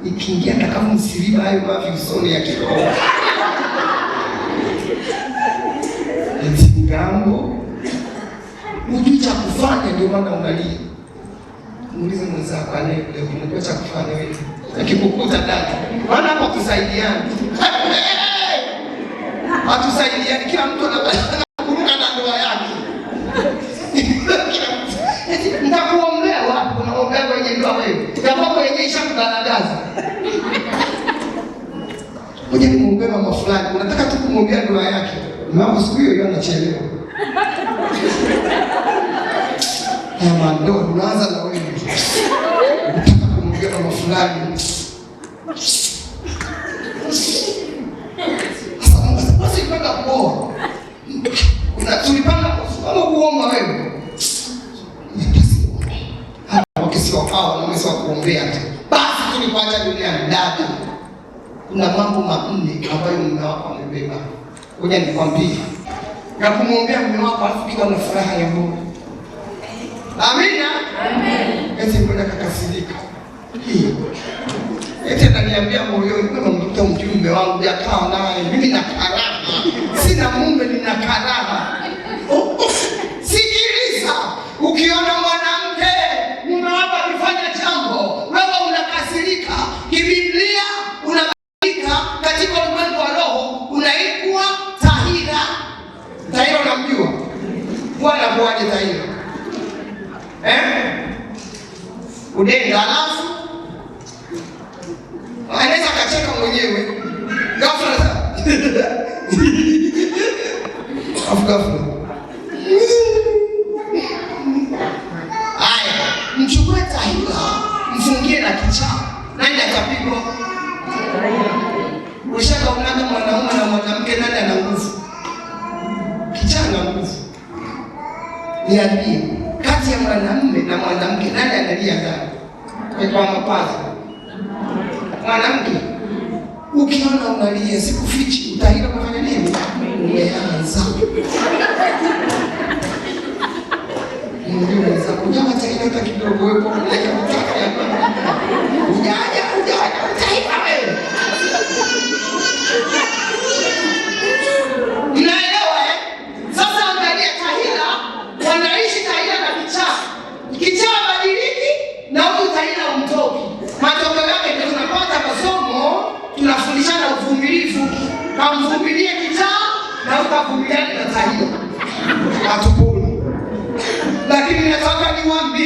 ikiingia kama msiliba hayo mavi usoni ya kiroho. Ngambo hujui cha kufanya, ndio maana unalia. Muulize mwenzako leo, unajua cha kufanya wewe? Akikukuta dada, maana hapa kusaidiana. Hatusaidiani, kila mtu anakuruka na ndoa yake. Nitakuombea wapi? Unaombea kwenye ndoa wewe. Itakuwa kwenye isha kugaragaza. Ngoja nimuombee mama fulani. Unataka tu kumwombea ndoa yake. Mama siku hiyo anachelewa. Ndio unaanza na wewe. Unataka kumwombea mama fulani. Basi mpaka kuoa. Tulipanga kama kuomba wewe. Wakisiwafaa na mwezi wa kuombea tu. Basi tulipata duniani dada. Kuna mambo manne ambayo mume wako amebeba. Ngoja nikwambie. Na kumwombea mume wako afikiwa na furaha ya Mungu. Amina. Amen. Eti mbona kakasirika? Eti ananiambia moyoni kama mtoto mjumbe wangu yakaa naye mimi na karaha. Sina mume nina karaha. Sikiliza, ukiona mwanamke mume wako akifanya jambo, wewe unakasirika. Biblia unabadilika katika ulimwengu wa roho, unaitwa tahira. Tahira unamjua? Bwana kuaje tahira? Udenga alafu anaweza kacheka mwenyewe. Ghafla ghafla. Aya, mchukue tahira, mfungie na kichaa. Nani atapigwa? Ushaka unaga mwanaume na mwanamke, nani ana nguvu? Kichaa na nguvu. Niambie, kati ya mwanamume na mwanamke nani analia ndani? Kwa mapazi. Mwanamke. Ukiona unalia sikufichi, utahira kufanya nini? Umeanza. Mungu anza kujama tahira kidogo wewe kwa kuleka mtaka ya baba. Ujaja utahira wewe. Unaelewa Sasa angalia tahira, wanaishi tahira na kichaa. Kichaa badiliki na huyu tahira umtoki. Matokeo yake ndio tunapata masomo, tunafundishana uvumilivu. Kamvumilie kichaa na ukavumiliane na tahira. Hatuponi. Lakini nataka niwaambie